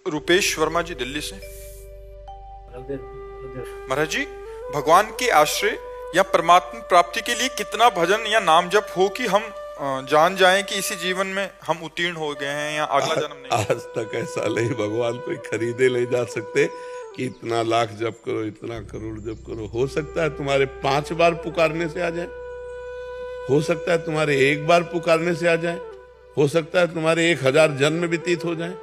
रुपेश वर्मा जी, दिल्ली से। महाराज जी, भगवान के आश्रय या परमात्मा प्राप्ति के लिए कितना भजन या नाम जप हो कि हम जान जाएं कि इसी जीवन में हम उत्तीर्ण हो गए हैं या अगला जन्म नहीं? आज तक ऐसा नहीं, भगवान कोई खरीदे नहीं जा सकते कि इतना लाख जप करो, इतना करोड़ जप करो। हो सकता है तुम्हारे 5 बार पुकारने से आ जाए, हो सकता है तुम्हारे 1 बार पुकारने से आ जाए, हो सकता है तुम्हारे 1000 जन्म व्यतीत हो जाए।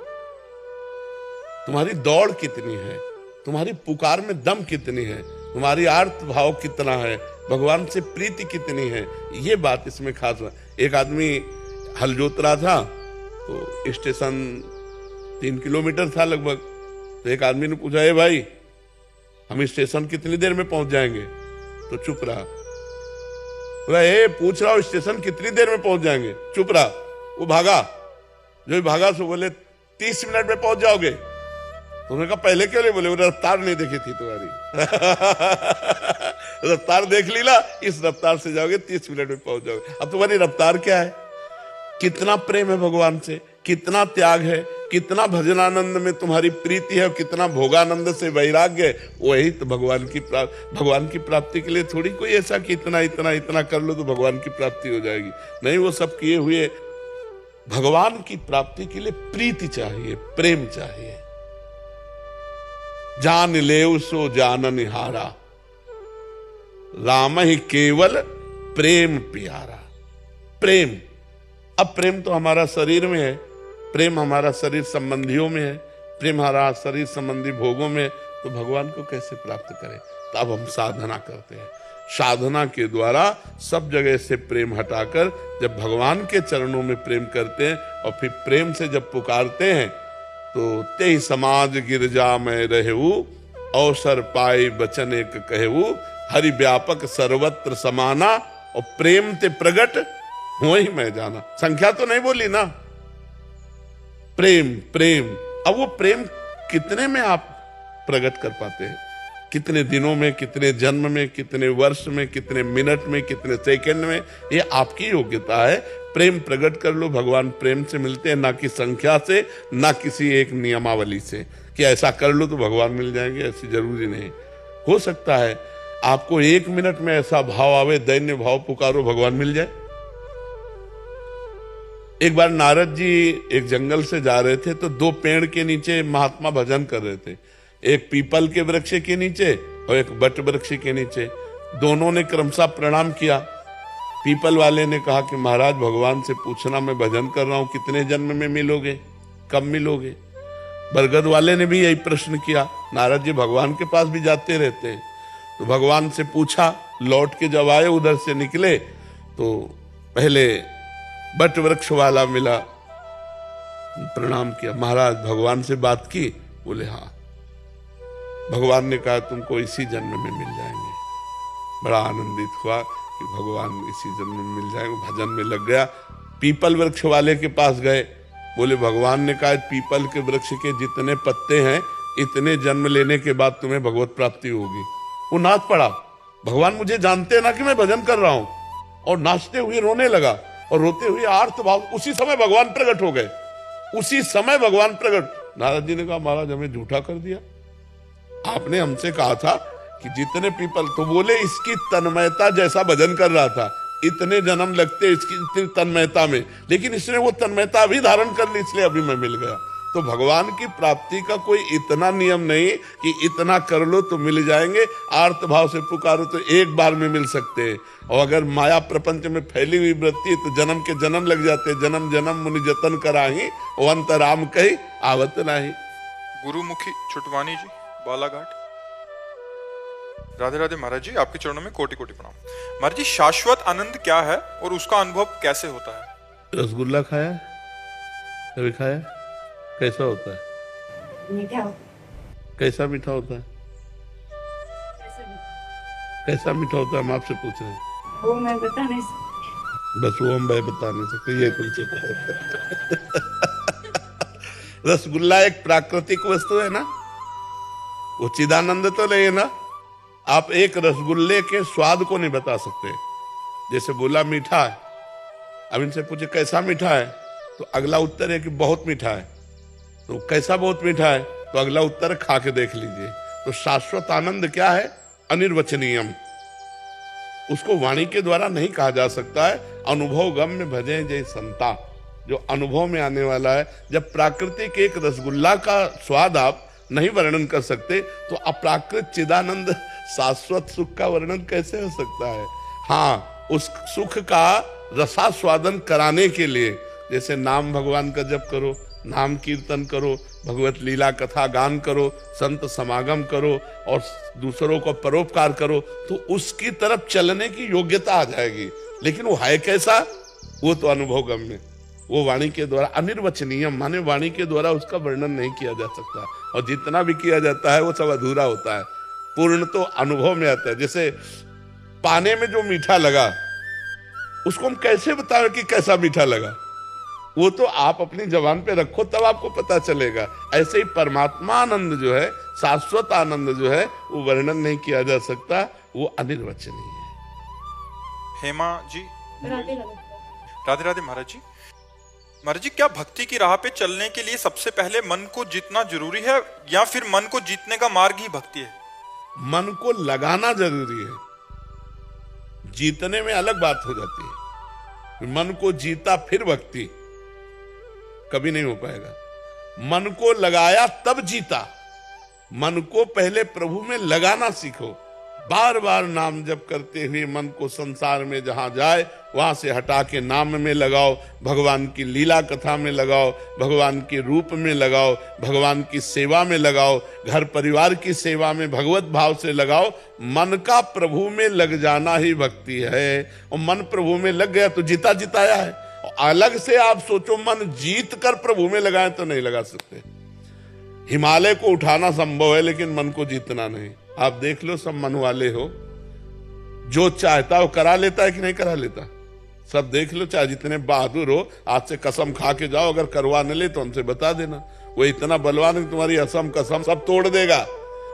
तुम्हारी दौड़ कितनी है, तुम्हारी पुकार में दम कितनी है, तुम्हारी आर्त भाव कितना है, भगवान से प्रीति कितनी है, ये बात इसमें खास है। एक आदमी हल जोत रहा था तो स्टेशन 3 किलोमीटर था लगभग, तो एक आदमी ने पूछा, ए भाई हम स्टेशन कितनी देर में पहुंच जाएंगे? तो चुप रहा। बोला, ए पूछ रहा हूं स्टेशन कितनी देर में पहुंच जाएंगे? चुप रहा। वो भागा, जो भागा सो बोले 30 मिनट में पहुंच जाओगे। तो उन्होंने कहा पहले क्यों नहीं बोले? रफ्तार नहीं देखी थी तुम्हारी। रफ्तार देख ली ना, इस रफ्तार से जाओगे 30 मिनट में पहुंच जाओगे। अब तुम्हारी रफ्तार क्या है? कितना प्रेम है भगवान से, कितना त्याग है, कितना भजनानंद में तुम्हारी प्रीति है, और कितना भोगानंद से वैराग्य है। वही तो भगवान की प्राप्ति के लिए थोड़ी कोई ऐसा कि इतना इतना इतना कर लो तो भगवान की प्राप्ति हो जाएगी। नहीं, वो सब किए हुए भगवान की प्राप्ति के लिए प्रीति चाहिए, प्रेम चाहिए। जान लेव सो जानन हारा, राम ही केवल प्रेम प्यारा। प्रेम, अब प्रेम तो हमारा शरीर में है, प्रेम हमारा शरीर संबंधियों में है, प्रेम हमारा शरीर संबंधी भोगों में, तो भगवान को कैसे प्राप्त करें? तो अब हम साधना करते हैं। साधना के द्वारा सब जगह से प्रेम हटाकर जब भगवान के चरणों में प्रेम करते हैं और फिर प्रेम से जब पुकारते हैं तो ते समाज गिरजा में रहेऊ, अवसर पाए बचन एक कहेऊ, हरि व्यापक सर्वत्र समाना, और प्रेम ते प्रगट हो ही मैं जाना। संख्या तो नहीं बोली ना, प्रेम प्रेम। अब वो प्रेम कितने में आप प्रकट कर पाते हैं? कितने दिनों में, कितने जन्म में, कितने वर्ष में, कितने मिनट में, कितने सेकंड में, ये आपकी योग्यता है। प्रेम प्रकट कर लो। भगवान प्रेम से मिलते हैं, ना कि संख्या से, ना किसी एक नियमावली से कि ऐसा कर लो तो भगवान मिल जाएंगे, ऐसी जरूरी नहीं। हो सकता है आपको 1 मिनट में ऐसा भाव आवे, दैन्य भाव, पुकारो भगवान मिल जाए। एक बार नारद जी एक जंगल से जा रहे थे तो 2 पेड़ के नीचे महात्मा भजन कर रहे थे, एक पीपल के वृक्ष के नीचे और एक बट वृक्ष के नीचे। दोनों ने क्रमशः प्रणाम किया। पीपल वाले ने कहा कि महाराज भगवान से पूछना, मैं भजन कर रहा हूं, कितने जन्म में मिलोगे, कब मिलोगे? बरगद वाले ने भी यही प्रश्न किया। नारद जी भगवान के पास भी जाते रहते हैं, तो भगवान से पूछा। लौट के जब आए, उधर से निकले तो पहले बट वृक्ष वाला मिला, प्रणाम किया। महाराज भगवान से बात की? बोले हाँ। भगवान ने कहा तुमको इसी जन्म में मिल जाएंगे। बड़ा आनंदित हुआ कि भगवान इसी जन्म में मिल जाएंगे, भजन में लग गया। पीपल वृक्ष वाले के पास गए, बोले भगवान ने कहा पीपल के वृक्ष के जितने पत्ते हैं इतने जन्म लेने के बाद तुम्हें भगवत प्राप्ति होगी। वो नाच पड़ा, भगवान मुझे जानते हैं ना कि मैं भजन कर रहा हूं, और नाचते हुए रोने लगा और रोते हुए आर्त भाव। उसी समय भगवान प्रकट हो गए, उसी समय भगवान प्रकट। नारद जी ने कहा महाराज हमें झूठा कर दिया, आपने हमसे कहा था कि जितने पीपल, तो बोले इसकी तन्मयता जैसा भजन कर रहा था, इतने जन्म लगते इसकी इतनी तन्मयता में, लेकिन इसने वो तन्मयता भी धारण कर ली, इसलिए अभी मैं मिल गया। तो भगवान की प्राप्ति का कोई इतना नियम नहीं कि इतना कर लो तो मिल जाएंगे। आर्त भाव से पुकारो तो 1 बार में मिल सकते हैं, और अगर माया प्रपंच में फैली हुई वृत्ति है तो जन्म के जन्म लग जाते। जन्म जन्म मुनि जतन कराही, वो अंत राम कही आवत नाही। गुरुमुखी छुटवानी जी, बालाघाट। राधे राधे महाराज जी, आपके चरणों में कोटि कोटि प्रणाम। महाराज जी, शाश्वत आनंद क्या है और उसका अनुभव कैसे होता है? रसगुल्ला खाया? कभी खाया? कैसा होता है? मीठा। कैसा मीठा होता है? कैसा मीठा होता है हम आपसे पूछ रहे हैं। वो मैं बता नहीं सकती। बस वो हम बता नहीं सकते, ये कुछ रसगुल्ला एक प्राकृतिक वस्तु है ना, वो चिदानंद तो नहीं है ना। आप एक रसगुल्ले के स्वाद को नहीं बता सकते। जैसे बोला मीठा है, अब इनसे पूछे कैसा मीठा है, तो अगला उत्तर है कि बहुत मीठा है। तो कैसा बहुत मीठा है? तो अगला उत्तर खा के देख लीजिए। तो शाश्वत आनंद क्या है? अनिर्वचनीयम। उसको वाणी के द्वारा नहीं कहा जा सकता है। अनुभव गम्य भजे जय संता, जो अनुभव में आने वाला है। जब प्राकृतिक एक रसगुल्ला का स्वाद आप नहीं वर्णन कर सकते, तो अप्राकृत चिदानंद शाश्वत सुख का वर्णन कैसे हो सकता है? हाँ, उस सुख का रसास्वादन कराने के लिए, जैसे नाम भगवान का जप करो, नाम कीर्तन करो, भगवत लीला कथा गान करो, संत समागम करो और दूसरों को परोपकार करो, तो उसकी तरफ चलने की योग्यता आ जाएगी। लेकिन वो है कैसा? वो तो अनुभव गम्य, वो वाणी के द्वारा अनिर्वचनीय, माने वाणी के द्वारा उसका वर्णन नहीं किया जा सकता। और जितना भी किया जाता है वो सब अधूरा होता है। पूर्ण तो अनुभव में आता है। जैसे पाने में जो मीठा लगा, उसको हम कैसे बताएं कि कैसा मीठा लगा? वो तो आप अपनी जबान पे रखो, तब आपको पता चलेगा। ऐसे ही परमात्मा आनंद जो है, शाश्वत आनंद जो है, वो वर्णन नहीं किया जा सकता, वो अनिर्वचनीय है। हेमा जी। राधे राधे राधे महाराज जी। महाराज जी, क्या भक्ति की राह पे चलने के लिए सबसे पहले मन को जीतना जरूरी है, या फिर मन को जीतने का मार्ग ही भक्ति है? मन को लगाना जरूरी है, जीतने में अलग बात हो जाती है। मन को जीता फिर भक्ति कभी नहीं हो पाएगा। मन को लगाया तब जीता। मन को पहले प्रभु में लगाना सीखो। बार बार नाम जप करते हुए मन को संसार में जहां जाए वहां से हटा के नाम में लगाओ, भगवान की लीला कथा में लगाओ, भगवान के रूप में लगाओ, भगवान की सेवा में लगाओ, घर परिवार की सेवा में भगवत भाव से लगाओ। मन का प्रभु में लग जाना ही भक्ति है। और मन प्रभु में लग गया तो जीता जिताया है। और अलग से आप सोचो मन जीत कर प्रभु में लगाए तो नहीं लगा सकते। हिमालय को उठाना संभव है, लेकिन मन को जीतना नहीं। आप देख लो, सब मन वाले हो, जो चाहता वो करा लेता है कि नहीं करा लेता? सब देख लो, चाहे जितने बहादुर हो, आज से कसम खा के जाओ, अगर करवा न ले तो हमसे बता देना। वो इतना बलवान है, तुम्हारी असम कसम सब तोड़ देगा,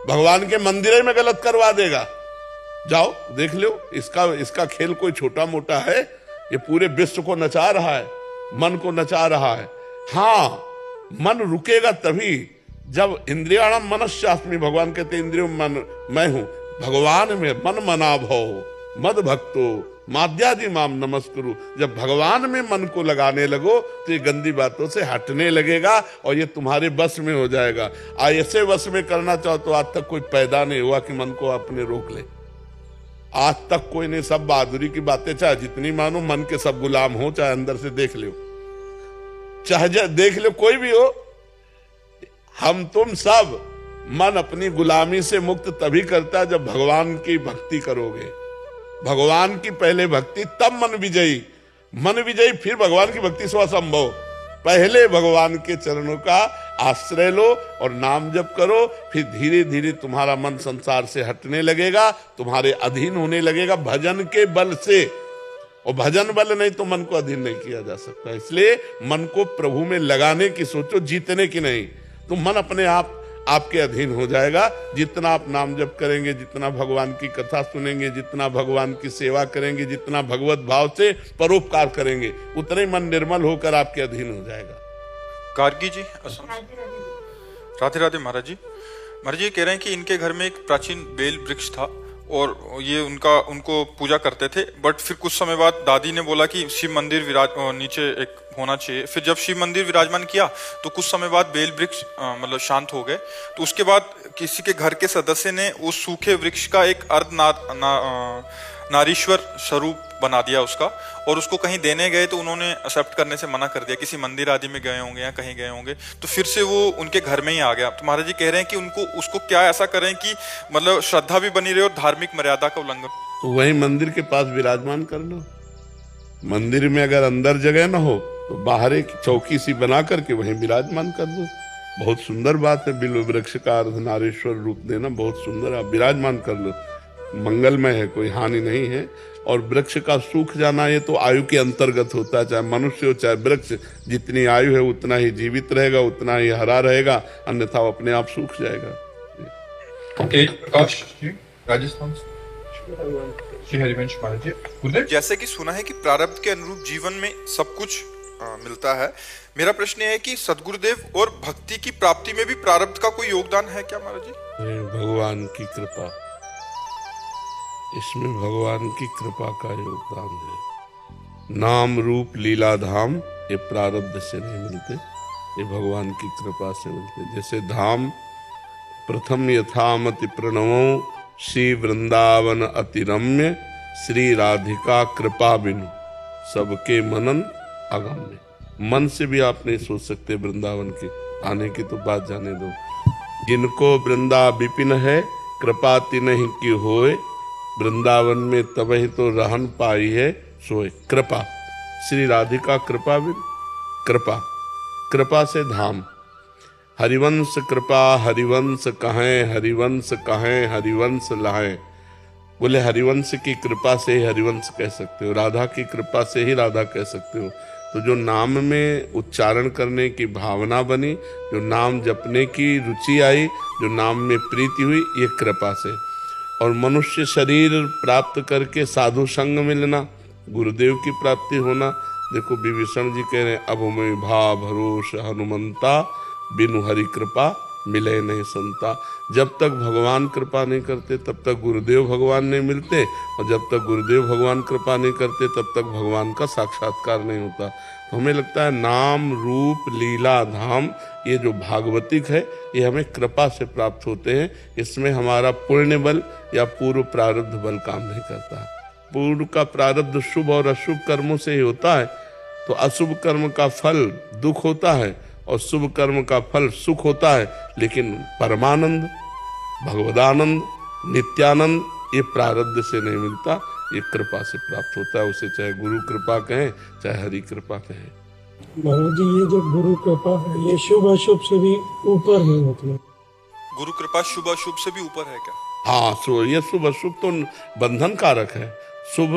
भगवान के मंदिर में गलत करवा देगा। जाओ देख लो, इसका खेल कोई छोटा मोटा है? ये पूरे विश्व को नचा रहा है, मन को नचा रहा है। हाँ, मन रुकेगा तभी जब इंद्रियाणम मनश्चास्मि, भगवान कहते इंद्रियों मन मैं हूं, भगवान में मन मना भव मद भक्तो माद्यादि माम नमस्कुरु। जब भगवान में मन को लगाने लगो तो ये गंदी बातों से हटने लगेगा और ये तुम्हारे बस में हो जाएगा। ऐसे वश में करना चाहो तो आज तक कोई पैदा नहीं हुआ कि मन को अपने रोक ले। आज तक कोई नहीं। सब बहादुरी की बातें चाहे जितनी मानो, मन के सब गुलाम हो, चाहे अंदर से देख लो, चाहे देख लो कोई भी हो, हम तुम सब मन अपनी गुलामी से मुक्त तभी करता है जब भगवान की भक्ति करोगे। भगवान की पहले भक्ति, तब मन विजयी। मन विजयी फिर भगवान की भक्ति से असंभव। पहले भगवान के चरणों का आश्रय लो और नाम जप करो, फिर धीरे धीरे तुम्हारा मन संसार से हटने लगेगा, तुम्हारे अधीन होने लगेगा भजन के बल से। और भजन बल नहीं तो मन को अधीन नहीं किया जा सकता। इसलिए मन को प्रभु में लगाने की सोचो, जीतने की नहीं। तो मन अपने आप आपके अधीन हो जाएगा। जितना आप नाम जप करेंगे, जितना भगवान की कथा सुनेंगे, जितना भगवान की सेवा करेंगे, जितना भगवत भाव से परोपकार करेंगे, उतने मन निर्मल होकर आपके अधीन हो जाएगा। गार्गी जी, राधे राधे महाराज जी। महाराज जी कह रहे हैं कि इनके घर में एक प्राचीन बेल वृक्ष था और ये उनको पूजा करते थे, बट फिर कुछ समय बाद दादी ने बोला कि शिव मंदिर नीचे एक होना चाहिए। फिर जब शिव मंदिर विराजमान किया तो कुछ समय बाद बेल वृक्ष मतलब शांत हो गए। तो उसके बाद किसी के घर के सदस्य ने उस सूखे वृक्ष का एक नारीश्वर स्वरूप बना दिया उसका, और उसको कहीं देने गए तो उन्होंने एक्सेप्ट करने से मना कर दिया। किसी मंदिर आदि में गए होंगे या कहीं गए होंगे, तो फिर से वो उनके घर में ही आ गया। तो महाराज जी कह रहे हैं कि उसको क्या ऐसा करें कि मतलब श्रद्धा भी बनी रहे और धार्मिक मर्यादा का उल्लंघन। तो वही मंदिर के पास विराजमान कर लो। मंदिर में अगर अंदर जगह ना हो तो बाहर एक चौकी सी बना करके वहीं विराजमान कर दो। बहुत सुंदर बात है। बिल्व वृक्ष का अर्धनारीश्वर रूप देना बहुत सुंदर। आप विराजमान कर लो, मंगलमय है, कोई हानि नहीं है। और वृक्ष का सूख जाना ये तो आयु के अंतर्गत होता है। चाहे मनुष्य हो चाहे वृक्ष, जितनी आयु है उतना ही जीवित रहेगा, उतना ही हरा रहेगा, अन्यथा वो अपने आप सूख जाएगा। तेज प्रकाश जी, राजस्थान से। श्री हरिवंश महाराज जी। जैसे कि सुना है कि प्रारब्ध के अनुरूप जीवन में सब कुछ मिलता है। मेरा प्रश्न ये है कि सदगुरुदेव और भक्ति की प्राप्ति में भी प्रारब्ध का कोई योगदान है क्या महाराज जी? भगवान की कृपा, इसमें भगवान की कृपा का योगदान है। नाम रूप लीला धाम ये प्रारब्ध से नहीं मिलते, ये भगवान की कृपा से मिलते। जैसे धाम प्रथम यथामति प्रणवो श्री वृंदावन अति रम्य श्री राधिका कृपा बिनु सबके मनन अगम्य। मन से भी आप नहीं सोच सकते वृंदावन के आने की तो बात जाने दो। जिनको वृंदा विपिन है कृपा तिन्हि की होए, वृंदावन में तबहि तो रहन पाई है सोए। कृपा श्री राधिका कृपा बिन, कृपा कृपा से धाम। हरिवंश कृपा हरिवंश कहें, हरिवंश कहें हरिवंश लाएं। बोले हरिवंश की कृपा से ही हरिवंश कह सकते हो, राधा की कृपा से ही राधा कह सकते हो। तो जो नाम में उच्चारण करने की भावना बनी, जो नाम जपने की रुचि आई, जो नाम में प्रीति हुई, ये कृपा से। और मनुष्य शरीर प्राप्त करके साधु संग मिलना, गुरुदेव की प्राप्ति होना। देखो विभीषण जी कह रहे हैं अब मैं भा भरोस हनुमंता, बिनु हरि कृपा मिले नहीं संता। जब तक भगवान कृपा नहीं करते तब तक गुरुदेव भगवान नहीं मिलते, और जब तक गुरुदेव भगवान कृपा नहीं करते तब तक भगवान का साक्षात्कार नहीं होता। तो हमें लगता है नाम रूप लीला धाम ये जो भागवतिक है ये हमें कृपा से प्राप्त होते हैं। इसमें हमारा पुण्य बल या पूर्व प्रारब्ध बल काम नहीं करता। पूर्व का प्रारब्ध शुभ और अशुभ कर्मों से ही होता है, तो अशुभ कर्म का फल दुख होता है और शुभ कर्म का फल सुख होता है। लेकिन परमानंद, भगवदानंद, नित्यानंद ये प्रारब्ध से नहीं मिलता, ये कृपा से प्राप्त होता है। उसे चाहे गुरु कृपा कहें चाहे हरि कृपा कहें। महाराज जी ये जो गुरु कृपा है ये शुभ अशुभ से भी ऊपर है, मतलब गुरु कृपा शुभ अशुभ से भी ऊपर है क्या? हाँ, सो ये शुभ अशुभ तो बंधन कारक है। शुभ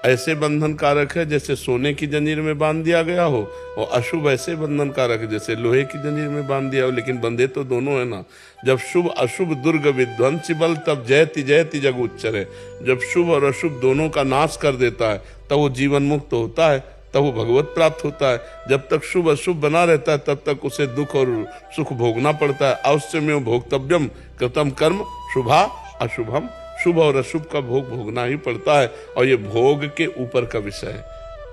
ऐसे बंधन कारक है जैसे सोने की जंजीर में बांध दिया गया हो, और अशुभ ऐसे बंधन कारक है जैसे लोहे की जंजीर में बांध दिया हो, लेकिन बंधे तो दोनों है ना। जब शुभ अशुभ दुर्ग विध्वंसी बल तब जयति जयति जग उच्चरे। जब शुभ और अशुभ दोनों का नाश कर देता है तब वो जीवन मुक्त होता है, तब वो भगवत प्राप्त होता है। जब तक शुभ अशुभ बना रहता है तब तक उसे दुख और सुख भोगना पड़ता है। अवश्यमेव भोक्तव्यम कृतम कर्म शुभा अशुभम। शुभ और अशुभ का भोग भोगना ही पड़ता है, और ये भोग के ऊपर का विषय है।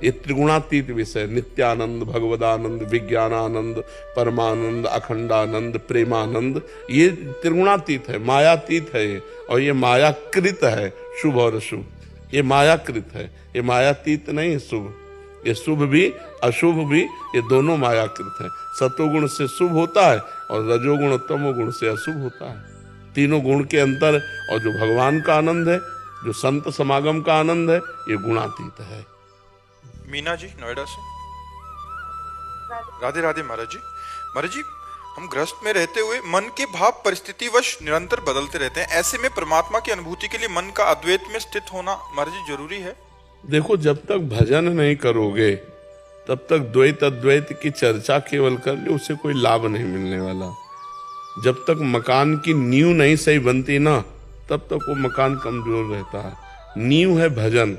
ये त्रिगुणातीत विषय, नित्यानंद, भगवदानंद, विज्ञानानंद, परमानंद, अखंडानंद, प्रेमानंद, ये त्रिगुणातीत है, मायातीत है ये। और ये मायाकृत है शुभ और अशुभ, ये मायाकृत है, ये मायातीत नहीं है शुभ। ये शुभ भी अशुभ भी ये दोनों मायाकृत है। सतोगुण से शुभ होता है और रजोगुण तमोगुण से अशुभ होता है। तीनों गुण के अंतर, और जो भगवान का आनंद है, जो संत समागम का आनंद है, ये गुणातीत है। मीना जी नोएडा से। राधे राधे महाराज जी। महाराज जी, हम गृहस्थ में रहते हुए मन के भाव परिस्थितिवश निरंतर बदलते रहते हैं। ऐसे में परमात्मा की अनुभूति के लिए मन का अद्वैत में स्थित होना महाराज जी जरूरी है? देखो, जब तक भजन नहीं करोगे तब तक द्वैत अद्वैत की चर्चा केवल कर लो, उससे कोई लाभ नहीं मिलने वाला। जब तक मकान की नींव नहीं सही बनती ना, तब तक वो मकान कमजोर रहता है। नींव है भजन।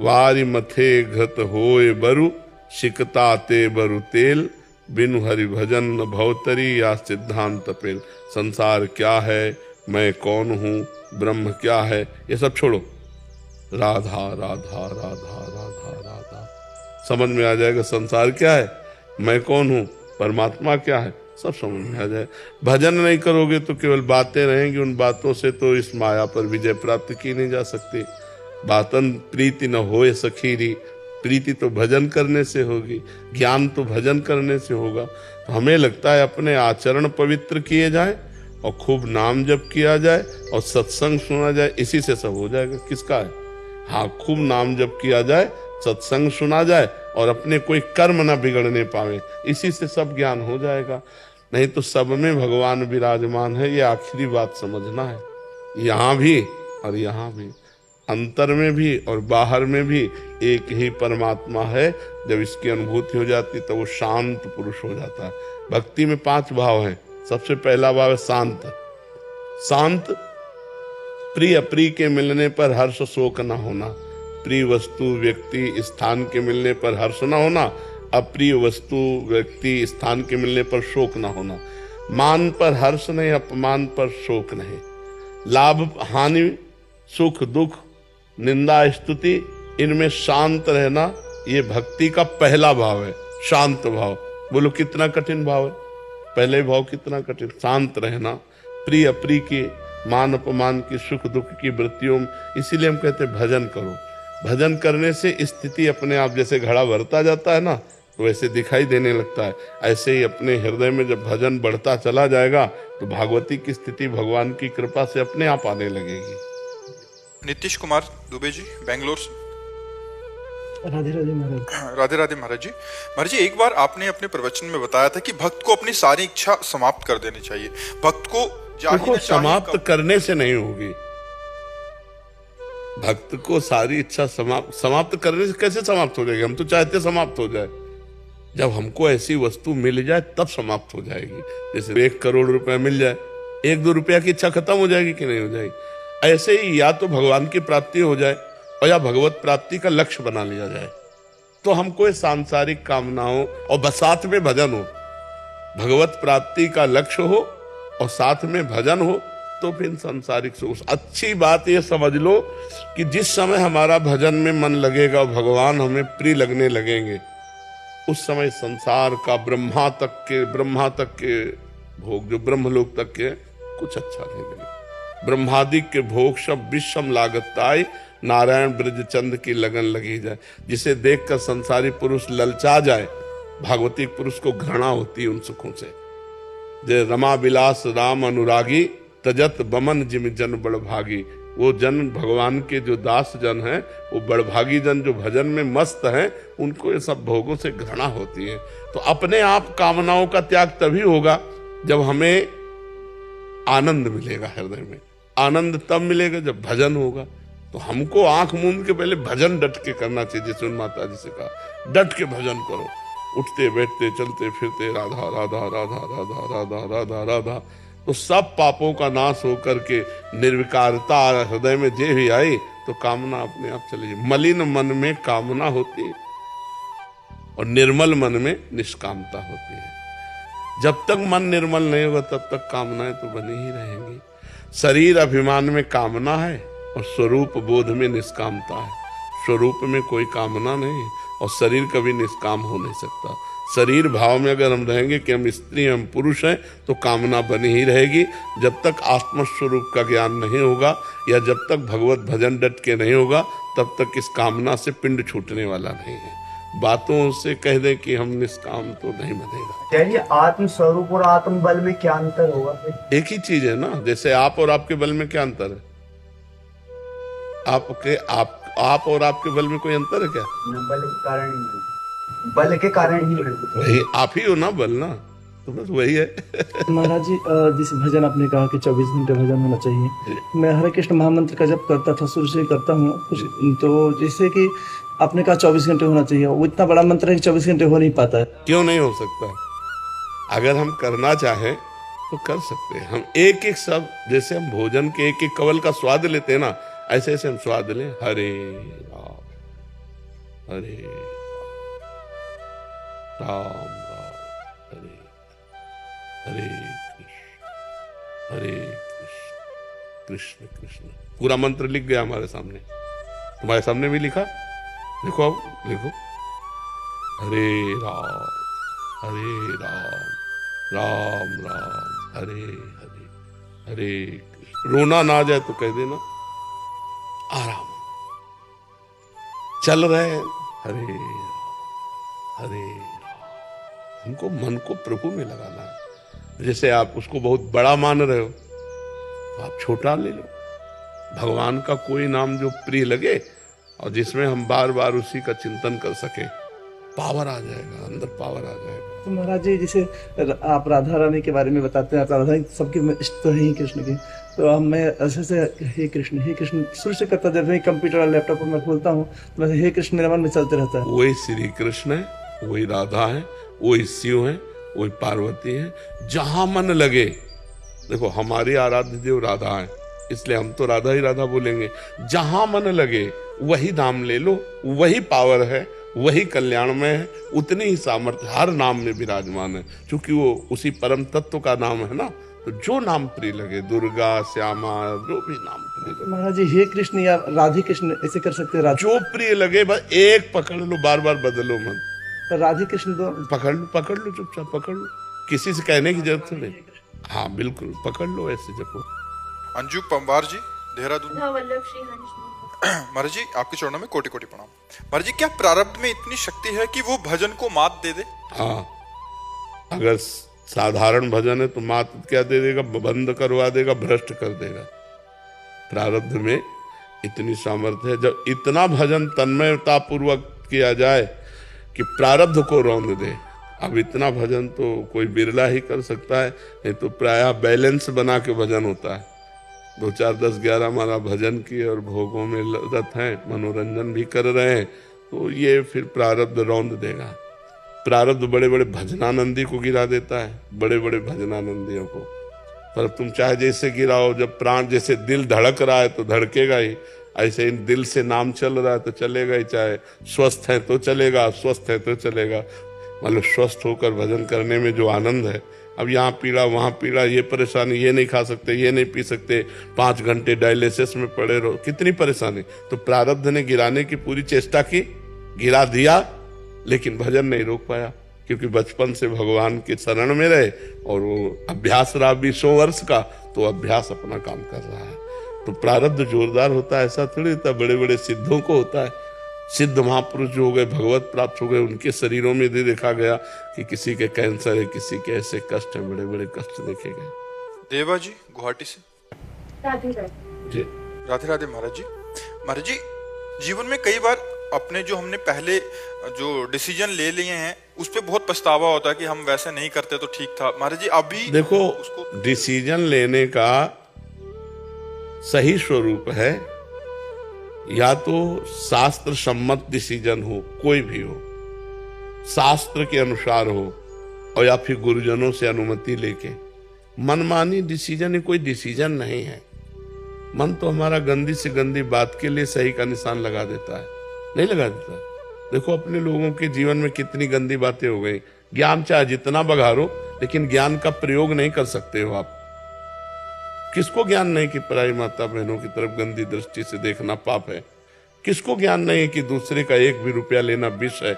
वारी मथे घत होए बरु, शिकता ते बरु तेल, बिनु हरि भजन न भवतरी या सिद्धांत पेल। संसार क्या है, मैं कौन हूँ, ब्रह्म क्या है, ये सब छोड़ो। राधा राधा राधा राधा राधा, समझ में आ जाएगा संसार क्या है, मैं कौन हूँ, परमात्मा क्या है, सब समझ में आ जाए। भजन नहीं करोगे तो केवल बातें रहेंगी, उन बातों से तो इस माया पर विजय प्राप्त की नहीं जा सकती। बातन प्रीति न होए सखीरी, प्रीति तो भजन करने से होगी, ज्ञान तो भजन करने से होगा। तो हमें लगता है अपने आचरण पवित्र किए जाए और खूब नाम जप किया जाए और सत्संग सुना जाए, इसी से सब हो जाएगा। किसका है? हाँ, खूब नाम जप किया जाए, सत्संग सुना जाए और अपने कोई कर्म ना बिगड़ने पावे, इसी से सब ज्ञान हो जाएगा। नहीं तो सब में भगवान विराजमान है, ये आखिरी बात समझना है। यहाँ भी और यहाँ भी, अंतर में भी और बाहर में भी एक ही परमात्मा है। जब इसकी अनुभूति हो जाती तो वो शांत पुरुष हो जाता है। भक्ति में 5 भाव हैं। सबसे पहला भाव है शांत। शांत, प्रिय अप्रिय के मिलने पर हर्ष शोक न होना। प्रिय वस्तु व्यक्ति स्थान के मिलने पर हर्ष न होना, अप्रिय वस्तु व्यक्ति स्थान के मिलने पर शोक न होना। मान पर हर्ष नहीं, अपमान पर शोक नहीं। लाभ हानि, सुख दुख, निंदा स्तुति, इनमें शांत रहना, ये भक्ति का पहला भाव है, शांत भाव। बोलो कितना कठिन भाव है, पहले भाव कितना कठिन। शांत रहना, प्रिय अप्रिय की, मान अपमान की, सुख दुख की वृत्तियों में। इसीलिए हम कहते हैं भजन करो। भजन करने से स्थिति अपने आप, जैसे घड़ा भरता जाता है ना, तो वैसे दिखाई देने लगता है। ऐसे ही अपने हृदय में जब भजन बढ़ता चला जाएगा तो भागवती की स्थिति भगवान की कृपा से अपने आप आने लगेगी। नीतीश कुमार दुबे जी, बेंगलोर से। राधे राधे महाराज। राधे राधे महाराज जी। महाराज जी, एक बार आपने अपने प्रवचन में बताया था कि भक्त को अपनी सारी इच्छा समाप्त कर देनी चाहिए। भक्त को देखो, समाप्त करने से नहीं होगी। भक्त को सारी इच्छा समाप्त करने से कैसे समाप्त हो जाएगी? हम तो चाहते समाप्त हो जाए। जब हमको ऐसी वस्तु मिल जाए तब समाप्त हो जाएगी। जैसे 1 करोड़ रुपए मिल जाए, 1-2 रुपया की इच्छा खत्म हो जाएगी कि नहीं हो जाएगी? ऐसे ही या तो भगवान की प्राप्ति हो जाए और या भगवत प्राप्ति का लक्ष्य बना लिया जाए, तो हमको सांसारिक कामनाओं और बस साथ में भजन हो, भगवत प्राप्ति का लक्ष्य हो और साथ में भजन हो, तो फिर सांसारिक सुख। अच्छी बात ये समझ लो कि जिस समय हमारा भजन में मन लगेगा, भगवान हमें प्रिय लगने लगेंगे, उस समय संसार का ब्रह्मा तक के भोग, जो ब्रह्मलोक तक के, कुछ अच्छा नहीं लगे। ब्रह्मादिक के भोग सब विषम लागताई, नारायण ब्रज चंद की लगन लगी जाए। जिसे देखकर संसारी पुरुष ललचा जाए, भागवतिक पुरुष को घृणा होती है उन सुखों से। जय रमा विलास राम अनुरागी, तजत बमन जिम जन बड़भागी। वो जन भगवान के जो दास जन हैं, वो बड़भागी जन जो भजन में मस्त हैं, उनको ये सब भोगों से घृणा होती है। तो अपने आप कामनाओं का त्याग तभी होगा जब हमें आनंद मिलेगा हृदय में। आनंद तब मिलेगा जब भजन होगा। तो हमको आंख मूंद के पहले भजन डट के करना चाहिए। जैसे उन माता जी से कहा, डट के भजन करो, उठते बैठते चलते फिरते राधा राधा राधा राधा राधा राधा राधा। तो सब पापों का नाश होकर के निर्विकारता हृदय में जे भी आई, तो कामना अपने आप चली जाए। मलिन मन में कामना होती है और निर्मल मन में निष्कामता होती है। जब तक मन निर्मल नहीं होगा तब तक कामनाएं तो बनी ही रहेंगी। शरीर अभिमान में कामना है और स्वरूप बोध में निष्कामता है। स्वरूप में कोई कामना नहीं और शरीर कभी निष्काम हो नहीं सकता। शरीर भाव में अगर हम रहेंगे कि हम स्त्री हम पुरुष हैं, तो कामना बनी ही रहेगी। जब तक आत्मस्वरूप का ज्ञान नहीं होगा या जब तक भगवत भजन डट के नहीं होगा, तब तक इस कामना से पिंड छूटने वाला नहीं है। बातों से कह दें कि हम निष्काम, तो नहीं बनेगा। चलिए, आत्म स्वरूप और आत्म बल में क्या अंतर होगा? एक ही चीज है ना। जैसे आप और आपके बल में क्या अंतर है? आप और आपके बल में कोई अंतर है क्या? बल के कारण ही नहीं, बल के कारण ही नहीं। वही आप ही हो ना, बल ना, तो बस वही है। महाराज जी, जिस भजन आपने कहा कि 24 घंटे भजन होना चाहिए, मैं हरे कृष्ण महामंत्र का जप करता था, शुरू से करता हूँ। तो जैसे कि आपने कहा 24 घंटे होना चाहिए, वो इतना बड़ा मंत्र है कि 24 घंटे हो नहीं पाता है। क्यों नहीं हो सकता? अगर हम करना चाहें तो कर सकते हैं। हम एक एक शब्द, जैसे हम भोजन के एक एक कवल का स्वाद लेते हैं ना, ऐसे ऐसे हम स्वाद लें। हरे राम हरे राम राम हरे हरे हरे कृष्ण कृष्ण कृष्ण। पूरा मंत्र लिख गया हमारे सामने, तुम्हारे सामने भी लिखा। देखो, अब देखो, हरे राम राम राम हरे हरे हरे कृष्ण। रोना ना आ जाए तो कह देना आराम, चल रहे हैं हरे हरे। हमको मन को प्रभु में लगाना है। जैसे आप उसको बहुत बड़ा मान रहे हो, तो आप छोटा ले लो। भगवान का कोई नाम जो प्रिय लगे और जिसमें हम बार बार उसी का चिंतन कर सके, पावर आ जाएगा, अंदर पावर आ जाएगा। तो महाराज जी, जैसे आप राधा रानी के बारे में बताते हैं, राधा सबके इष्ट तो है ही कृष्ण की, तो मैं ऐसे से हे कृष्ण शुरू से करता, जब कंप्यूटर और लैपटॉप पर मैं खोलता हूँ तो हे कृष्ण मेरे मन में चलते रहता है। वही श्री कृष्ण है, वही राधा है, वही शिव है, वही पार्वती है। जहां मन लगे, देखो हमारी आराध्य देव राधा है, इसलिए हम तो राधा ही राधा बोलेंगे। जहां मन लगे वही नाम ले लो, वही पावर है, वही कल्याण में है, उतनी ही सामर्थ्य हर नाम में विराजमान है, क्योंकि वो उसी परम तत्व का नाम है ना। तो जो नाम प्रिय लगे, दुर्गा, श्यामा, जो भी नाम प्रिय लगे, महाराज जी हे कृष्ण या राधे कृष्ण ऐसे कर सकते हैं? जो प्रिय लगे बस एक पकड़ लो, बार बार बदलो मत। राधे कृष्ण तो पकड़ लो चुपचाप पकड़ लो, किसी से कहने की जरूरत नहीं। हाँ बिल्कुल पकड़ लो, ऐसे जपो। अंजू पंवार जी, देहरादून। वल्लभ श्री हरीश। महाराज जी आपके चरणों में कोटि कोटि प्रणाम। महाराज जी क्या प्रारब्ध में इतनी शक्ति है कि वो भजन को मात दे दे? हाँ, अगर साधारण भजन है तो मात क्या दे देगा, बंद करवा देगा, भ्रष्ट कर देगा। प्रारब्ध में इतनी सामर्थ्य है, जब इतना भजन तन्मयता पूर्वक किया जाए कि प्रारब्ध को रौंद दे। अब इतना भजन तो कोई बिरला ही कर सकता है, नहीं तो प्रायः बैलेंस बना के भजन होता है। 2, 4, 10, 11 हमारा भजन किए और भोगों में रत हैं, मनोरंजन भी कर रहे हैं, तो ये फिर प्रारब्ध रौंद देगा। प्रारब्ध बड़े बड़े भजनानंदी को गिरा देता है, बड़े बड़े भजनानंदियों को। पर तुम चाहे जैसे गिराओ, जब प्राण जैसे दिल धड़क रहा है तो धड़केगा ही, ऐसे इन दिल से नाम चल रहा है तो चलेगा ही। चाहे स्वस्थ है तो चलेगा, अस्वस्थ है तो चलेगा। मतलब स्वस्थ होकर भजन करने में जो आनंद है, अब यहाँ पीड़ा वहाँ पीड़ा, ये परेशानी, ये नहीं खा सकते, ये नहीं पी सकते, 5 घंटे डायलिसिस में पड़े रहो, कितनी परेशानी। तो प्रारब्ध ने गिराने की पूरी चेष्टा की, गिरा दिया, लेकिन भजन नहीं रोक पाया, क्योंकि बचपन से भगवान के शरण में रहे और वो अभ्यास रहा 20 वर्ष का, तो अभ्यास अपना काम कर रहा है। तो प्रारब्ध जोरदार होता है ऐसा थोड़ी होता, बड़े बड़े सिद्धों को होता है। सिद्ध महापुरुष जो हो गए, भगवत प्राप्त हो गए, उनके शरीरों में भी देखा गया कि किसी के कैंसर है, किसी के ऐसे कष्ट है, बड़े बड़े कष्ट देखे गए। देवा जी गुवाहाटी से। राधे राधे। जी राधे राधे महाराज जी। महाराज जी जीवन में कई बार अपने जो हमने पहले जो डिसीजन ले लिए हैं उस पे बहुत पछतावा होता है कि हम वैसे नहीं करते तो ठीक था। महाराज जी अभी देखो, उसको डिसीजन लेने का सही स्वरूप है या तो शास्त्र सम्मत डिसीजन हो, कोई भी हो, शास्त्र के अनुसार हो, और या फिर गुरुजनों से अनुमति लेके। मनमानी डिसीजन कोई डिसीजन नहीं है। मन तो हमारा गंदी से गंदी बात के लिए सही का निशान लगा देता है, नहीं लगा देता। देखो अपने लोगों के जीवन में कितनी गंदी बातें हो गई। ज्ञान चाहे जितना बघारो, लेकिन ज्ञान का प्रयोग नहीं कर सकते हो आप। किसको ज्ञान नहीं कि पराई माता बहनों की तरफ गंदी दृष्टि से देखना पाप है? किसको ज्ञान नहीं कि दूसरे का 1 भी रुपया लेना विष है?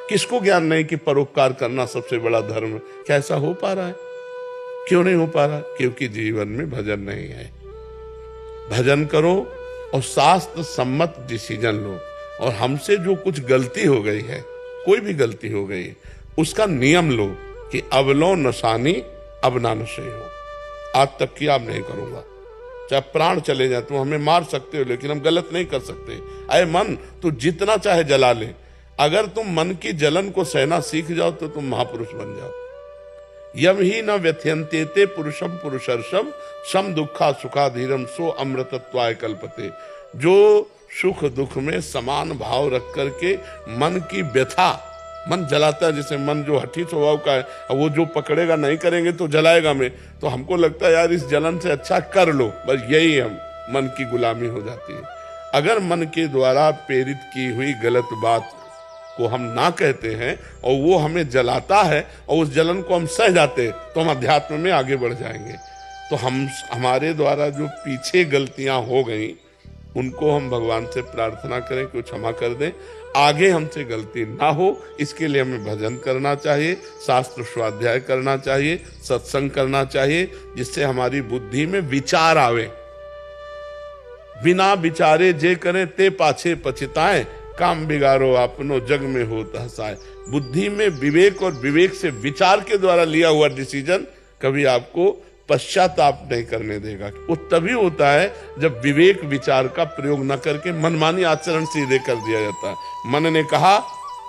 किसको ज्ञान नहीं कि परोपकार करना सबसे बड़ा धर्म है? क्या ऐसा हो पा रहा है? क्यों नहीं हो पा रहा? क्योंकि जीवन में भजन नहीं है। भजन करो और शास्त्र सम्मत डिसीजन लो, और हमसे जो कुछ गलती हो गई है, कोई भी गलती हो गई, उसका नियम लो कि अब लो नशानी, अब ना नशे हो। आज तक की अब नहीं करूंगा, चाहे प्राण चले जाए, तुम हमें मार सकते हो लेकिन हम गलत नहीं कर सकते। अरे मन, तू जितना चाहे जला ले, अगर तुम मन की जलन को सहना सीख जाओ तो तुम महापुरुष बन जाओ। यम ही न व्यथयन्ते पुरुषम पुरुषर्षम सम दुखा सुखाधीरम सो अमृतत्वाय कल्पते। जो सुख दुख में समान भाव रख करके मन की व्यथा, मन जलाता है, जैसे मन जो हठी स्वभाव का है, वो जो पकड़ेगा नहीं करेंगे तो जलाएगा में, तो हमको लगता है यार इस जलन से अच्छा कर लो, बस यही हम मन की गुलामी हो जाती है। अगर मन के द्वारा प्रेरित की हुई गलत बात को हम ना कहते हैं और वो हमें जलाता है और उस जलन को हम सह जाते हैं, तो हम अध्यात्म में आगे बढ़ जाएंगे। तो हमारे द्वारा जो पीछे गलतियां हो गई उनको हम भगवान से प्रार्थना करें कि वो क्षमा कर दें, आगे हमसे गलती ना हो। इसके लिए हमें भजन करना चाहिए, शास्त्र स्वाध्याय करना चाहिए, सत्संग करना चाहिए, जिससे हमारी बुद्धि में विचार आवे। बिना विचारे जे करें ते पाछे पछताएं, काम बिगाड़ो अपनो जग में होता हसाए। बुद्धि में विवेक और विवेक से विचार के द्वारा लिया हुआ डिसीजन कभी आपको पश्चाताप नहीं करने देगा। वो तभी होता है जब विवेक विचार का प्रयोग न करके मनमानी आचरण सीधे कर दिया जाता है। मन ने कहा,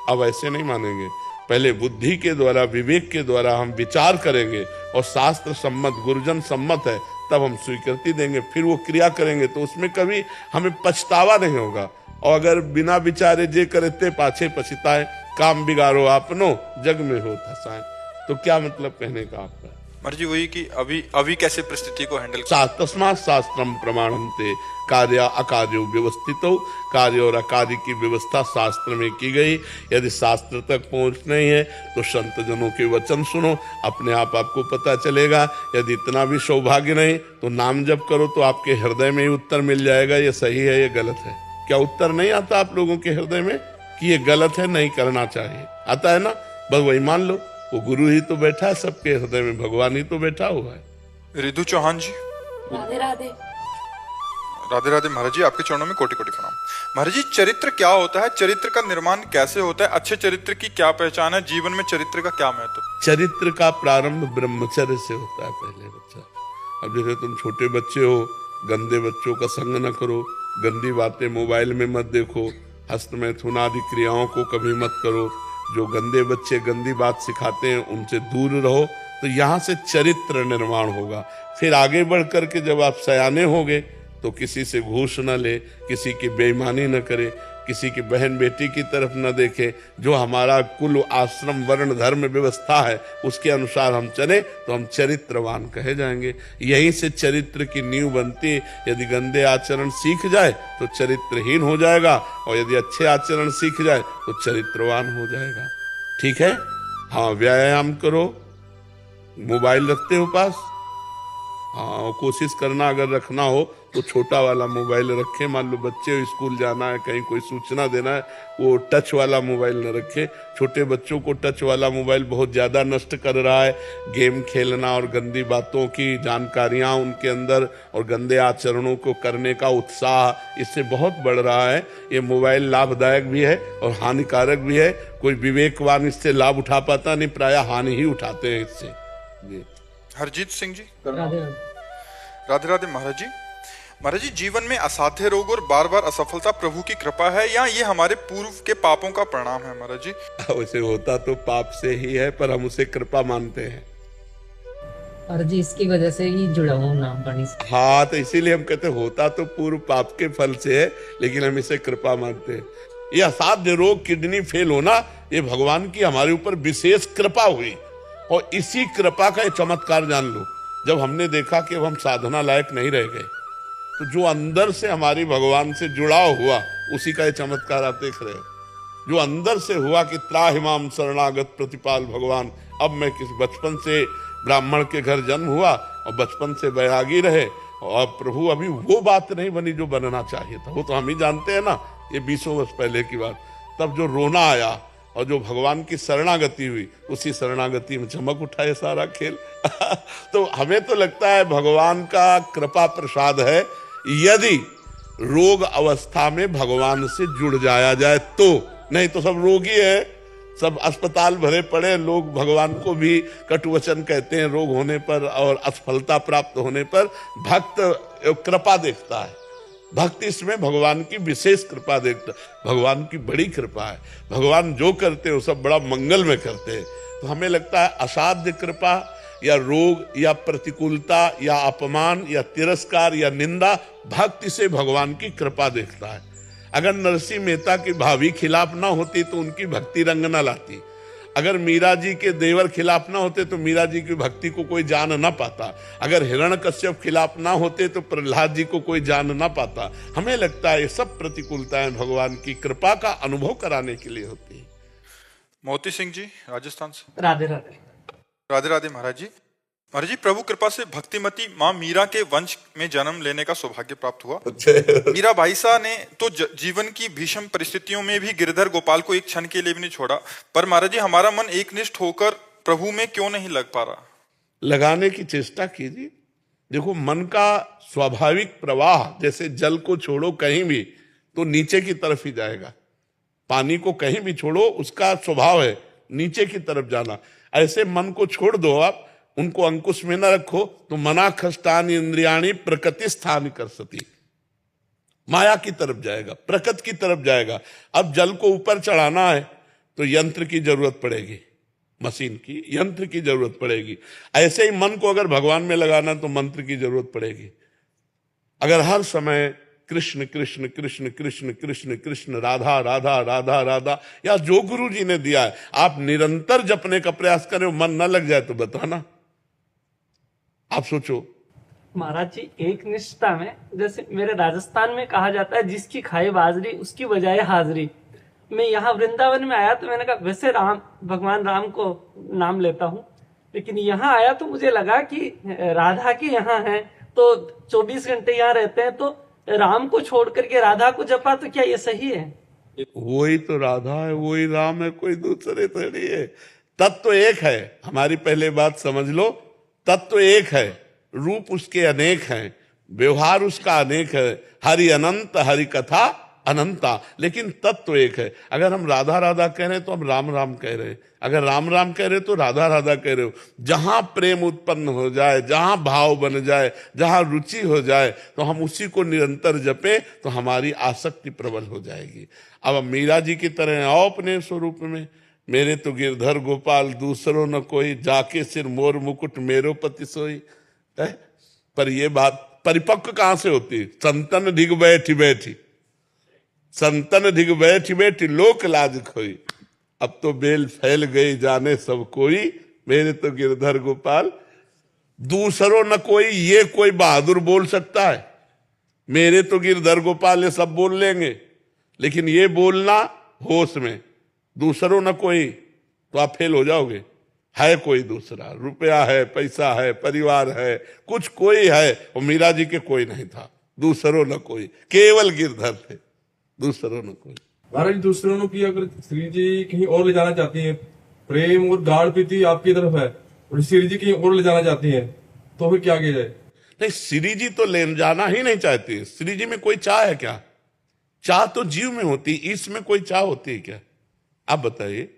अब ऐसे नहीं मानेंगे, पहले बुद्धि के द्वारा, विवेक के द्वारा हम विचार करेंगे और शास्त्र सम्मत, गुरुजन सम्मत है, तब हम स्वीकृति देंगे, फिर वो क्रिया करेंगे, तो उसमें कभी हमें पछतावा नहीं होगा। और अगर बिना विचारे जे करते पाछे पछताए, काम बिगाड़ो आपनो जग में हो हसाए, तो क्या मतलब कहने का आपका? महाराज जी वही कि अभी कैसे परिस्थिति को हैंडल तस्मात् शास्त्रम प्रमाणन्ते कार्य अकार्यो व्यवस्थितो, कार्य और अकार्य की व्यवस्था शास्त्र में की गई। यदि शास्त्र तक पहुंचना ही है तो संत जनों के वचन सुनो, अपने आप आपको पता चलेगा। यदि इतना भी सौभाग्य नहीं तो नाम जप करो तो आपके हृदय में ही उत्तर मिल जाएगा, ये सही है ये गलत है। क्या उत्तर नहीं आता आप लोगों के हृदय में कि ये गलत है, नहीं करना चाहिए? आता है ना? बस वही मान लो, वो गुरु ही तो बैठा है सबके हृदय में, भगवान ही तो बैठा हुआ है। रिधु चौहान जी। राधे राधे। राधे राधे महाराज जी, आपके चरणों में कोटि कोटि प्रणाम। महाराज जी चरित्र क्या होता है, चरित्र का निर्माण कैसे होता है, अच्छे चरित्र की क्या पहचान है, जीवन में चरित्र का क्या महत्व? चरित्र का प्रारंभ ब्रह्मचर्य से होता है। पहले बच्चा, अब जैसे तुम छोटे बच्चे हो, गंदे बच्चों का संग न करो, गंदी बातें मोबाइल में मत देखो, हस्त मैथुन आदि क्रियाओं को कभी मत करो, जो गंदे बच्चे गंदी बात सिखाते हैं उनसे दूर रहो। तो यहाँ से चरित्र निर्माण होगा। फिर आगे बढ़ करके जब आप सयाने होगे तो किसी से घूस न ले, किसी की बेईमानी न करे, किसी की बहन बेटी की तरफ न देखे। जो हमारा कुल आश्रम वर्ण धर्म व्यवस्था है उसके अनुसार हम चले तो हम चरित्रवान कहे जाएंगे। यहीं से चरित्र की नींव बनती है। यदि गंदे आचरण सीख जाए तो चरित्रहीन हो जाएगा, और यदि अच्छे आचरण सीख जाए तो चरित्रवान हो जाएगा। ठीक है? हाँ, व्यायाम करो। मोबाइल रखते हो पास? हाँ, कोशिश करना अगर रखना हो तो छोटा वाला मोबाइल रखें। मान लो बच्चे स्कूल जाना है, कहीं कोई सूचना देना है, वो टच वाला मोबाइल न रखें। छोटे बच्चों को टच वाला मोबाइल बहुत ज़्यादा नष्ट कर रहा है। गेम खेलना और गंदी बातों की जानकारियाँ उनके अंदर और गंदे आचरणों को करने का उत्साह इससे बहुत बढ़ रहा है। ये मोबाइल लाभदायक भी है और हानिकारक भी है। कोई विवेकवान इससे लाभ उठा पाता नहीं, प्रायः हानि ही उठाते हैं इससे। जी। हरजीत सिंह जी। राधे राधे। राधे राधे महाराज जी। महाराज जी जीवन में असाध्य रोग और बार बार असफलता प्रभु की कृपा है या ये हमारे पूर्व के पापों का परिणाम है? महाराज जी वैसे होता तो पाप से ही है, पर हम उसे कृपा मानते हैं। और जी इसकी वजह से ही जुड़ा हूँ नाम पानी से। हाँ, तो इसीलिए हम कहते हैं होता तो पूर्व पाप के फल से है, लेकिन हम इसे कृपा मानते हैं। ये असाध्य रोग, किडनी फेल होना, ये भगवान की हमारे ऊपर विशेष कृपा हुई। और इसी कृपा का एक चमत्कार जान लो, जब हमने देखा कि अब हम साधना लायक नहीं रह गए, तो जो अंदर से हमारी भगवान से जुड़ाव हुआ, उसी का ये चमत्कार आप देख रहे हो। जो अंदर से हुआ कि त्राहिमाम शरणागत प्रतिपाल भगवान। अब मैं किस बचपन से ब्राह्मण के घर जन्म हुआ और बचपन से बैरागी रहे, और प्रभु अभी वो बात नहीं बनी जो बनना चाहिए था। वो तो हम ही जानते हैं ना, ये 20 वर्ष पहले की बात। तब जो रोना आया और जो भगवान की शरणागति हुई, उसी शरणागति में चमक उठा ये सारा खेल। तो हमें तो लगता है भगवान का कृपा प्रसाद है, यदि रोग अवस्था में भगवान से जुड़ जाया जाए तो। नहीं तो सब रोगी है, सब अस्पताल भरे पड़े। लोग भगवान को भी कटुवचन कहते हैं रोग होने पर और असफलता प्राप्त होने पर। भक्त कृपा देखता है, भक्ति इसमें भगवान की विशेष कृपा देखता। भगवान की बड़ी कृपा है, भगवान जो करते हैं वो सब बड़ा मंगल में करते हैं। तो हमें लगता है असाध्य कृपा या रोग या प्रतिकूलता या अपमान या तिरस्कार या निंदा, भक्ति से भगवान की कृपा देखता है। अगर नरसिंह मेहता की भाभी खिलाफ ना होती तो उनकी भक्ति रंग ना लाती। अगर मीरा जी के देवर खिलाफ ना होते तो मीरा जी की भक्ति को कोई जान ना पाता। अगर हिरण्यकश्यप खिलाफ ना होते तो प्रहलाद जी को कोई जान ना पाता। हमें लगता है ये सब प्रतिकूलताएं भगवान की कृपा का अनुभव कराने के लिए होती है। मोती सिंह जी राजस्थान से। राधे राधे। राधे राधे महाराज जी। महाराज जी प्रभु कृपा से भक्तिमती माँ मीरा के वंश में जन्म लेने का सौभाग्य प्राप्त हुआ। मीरा भाईसा ने तो जीवन की भीषण परिस्थितियों में भी गिरधर गोपाल को एक क्षण के लिए भी नहीं छोड़ा। पर महाराज जी हमारा मन एकनिष्ठ होकर प्रभु में क्यों नहीं लग पा रहा? लगाने की चेष्टा कीजिए। देखो, मन का स्वाभाविक प्रवाह, जैसे जल को छोड़ो कहीं भी तो नीचे की तरफ ही जाएगा। पानी को कहीं भी छोड़ो, उसका स्वभाव है नीचे की तरफ जाना। ऐसे मन को छोड़ दो आप, उनको अंकुश में न रखो तो मना खष्टानी इंद्रियाणी प्रकृति स्थान कर सती, माया की तरफ जाएगा, प्रकृति की तरफ जाएगा। अब जल को ऊपर चढ़ाना है तो यंत्र की जरूरत पड़ेगी, मशीन की, यंत्र की जरूरत पड़ेगी। ऐसे ही मन को अगर भगवान में लगाना तो मंत्र की जरूरत पड़ेगी। अगर हर समय कृष्ण कृष्ण कृष्ण कृष्ण कृष्ण कृष्ण राधा राधा राधा राधा, या जो गुरु जी ने दिया है, आप निरंतर जपने का प्रयास करें, मन न लग जाए तो बताना। आप सोचो। महाराज जी, एक निष्ठा में जैसे मेरे राजस्थान में कहा जाता है, जिसकी खाई बाजरी उसकी बजाय हाजरी। मैं यहाँ वृंदावन में आया तो मैंने कहा वैसे भगवान राम को नाम लेता हूँ, लेकिन यहाँ आया तो मुझे लगा कि राधा के यहाँ है तो 24 घंटे यहाँ रहते हैं, तो राम को छोड़ करके राधा को जपा, तो क्या ये सही है? वही तो राधा है, वही राम है, कोई दूसरे थोड़ी है। तत्व एक है, हमारी पहले बात समझ लो। तत्व एक है, रूप उसके अनेक हैं, व्यवहार उसका अनेक है। हरि अनंत, हरि कथा अनंता, लेकिन तत्व एक है। अगर हम राधा राधा कह रहे हैं तो हम राम राम कह रहे हैं, अगर राम राम कह रहे हो तो राधा राधा कह रहे हो। जहां प्रेम उत्पन्न हो जाए, जहां भाव बन जाए, जहां रुचि हो जाए, तो हम उसी को निरंतर जपें तो हमारी आसक्ति प्रबल हो जाएगी। अब मीरा जी की तरह आओ अपने स्वरूप में। मेरे तो गिरधर गोपाल दूसरों न कोई, जाके सिर मोर मुकुट मेरो पति सोई। पर ये बात परिपक्व कहां से होती? संतन ढिग बैठी बैठी, संतन ढिग बैठी बैठी लोक लाज खोई। अब तो बेल फैल गई जाने सब कोई, मेरे तो गिरधर गोपाल दूसरों न कोई। ये कोई बहादुर बोल सकता है? मेरे तो गिरधर गोपाल ये सब बोल लेंगे, लेकिन ये बोलना होश में, दूसरों न कोई, तो आप फेल हो जाओगे। है कोई दूसरा, रुपया है, पैसा है, परिवार है, कुछ कोई है, और मीरा जी के कोई नहीं था। दूसरों न कोई, केवल गिरधर थे, दूसरों न कोई। महाराज, दूसरों ने की अगर श्री जी कहीं और ले जाना चाहती हैं, प्रेम और गाढ़ प्रीति आपकी तरफ है और श्री जी कहीं और ले जाना चाहती हैं, तो फिर क्या किया जाए? नहीं, श्री जी तो ले जाना ही नहीं चाहती। श्री जी में कोई चाह है क्या? चाह तो जीव में होती, इसमें कोई चाह होती है क्या? आप बताइए।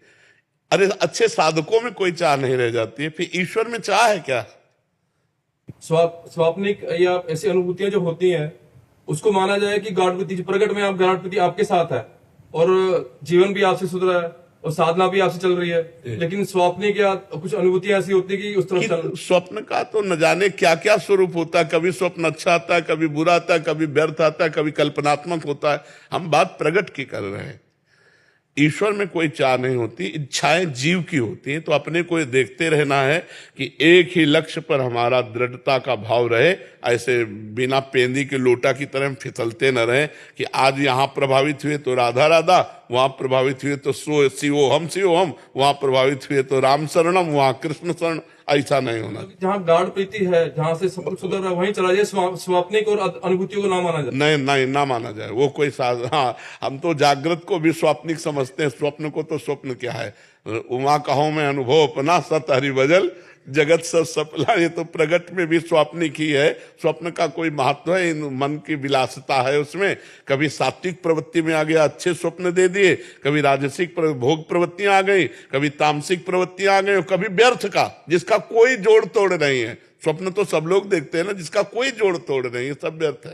अरे अच्छे साधकों में कोई चाह नहीं रह जाती है, फिर ईश्वर में चाह है क्या? स्वाप्निक या ऐसी अनुभूतियां जो होती हैं, उसको माना जाए कि गाढ़ प्रीति, प्रकट में आप गाढ़ प्रीति आपके साथ है और जीवन भी आपसे सुधरा है और साधना भी आपसे चल रही है, लेकिन स्वप्निक या कुछ अनुभूतियां ऐसी होती है कि उस तरफ चल। स्वप्न का तो न जाने क्या क्या स्वरूप होता है। कभी स्वप्न अच्छा आता है, कभी बुरा आता है, कभी व्यर्थ आता है, कभी कल्पनात्मक होता है। हम बात प्रगट की कर रहे हैं। ईश्वर में कोई चाह नहीं होती, इच्छाएं जीव की होती हैं। तो अपने को देखते रहना है कि एक ही लक्ष्य पर हमारा दृढ़ता का भाव रहे, ऐसे बिना पेंदी के लोटा की तरह फिसलते न रहे कि आज यहाँ प्रभावित हुए तो राधा राधा, वहां प्रभावित हुए तो शिवो हम, वहां प्रभावित हुए तो राम शरणम, वहां कृष्ण शरण। ऐसा नहीं होना। जहाँ गाढ़ प्रीति है, जहाँ से सब कुछ सुधर रहा है, वहीं चला जाए, स्वाप्निक और अनुभूतियों को ना माना जाए। नहीं नहीं, ना माना जाए वो कोई हाँ, हम तो जागृत को भी स्वाप्निक समझते हैं, स्वप्न को तो स्वप्न क्या है। उमा कहो में अनुभव अपना, सत हरि बजल जगत सब सपला। ये तो प्रगट में भी स्वाप्निक ही है। स्वप्न का कोई महत्व है? मन की विलासता है उसमें। कभी सात्विक प्रवृत्ति में आ गया, अच्छे स्वप्न दे दिए, कभी राजसिक भोग प्रवृत्तियां आ गई, कभी तामसिक प्रवृत्तियां आ गई, और कभी व्यर्थ का, जिसका कोई जोड़ तोड़ नहीं है। स्वप्न तो सब लोग देखते हैं ना, जिसका कोई जोड़ तोड़ नहीं है, सब व्यर्थ है।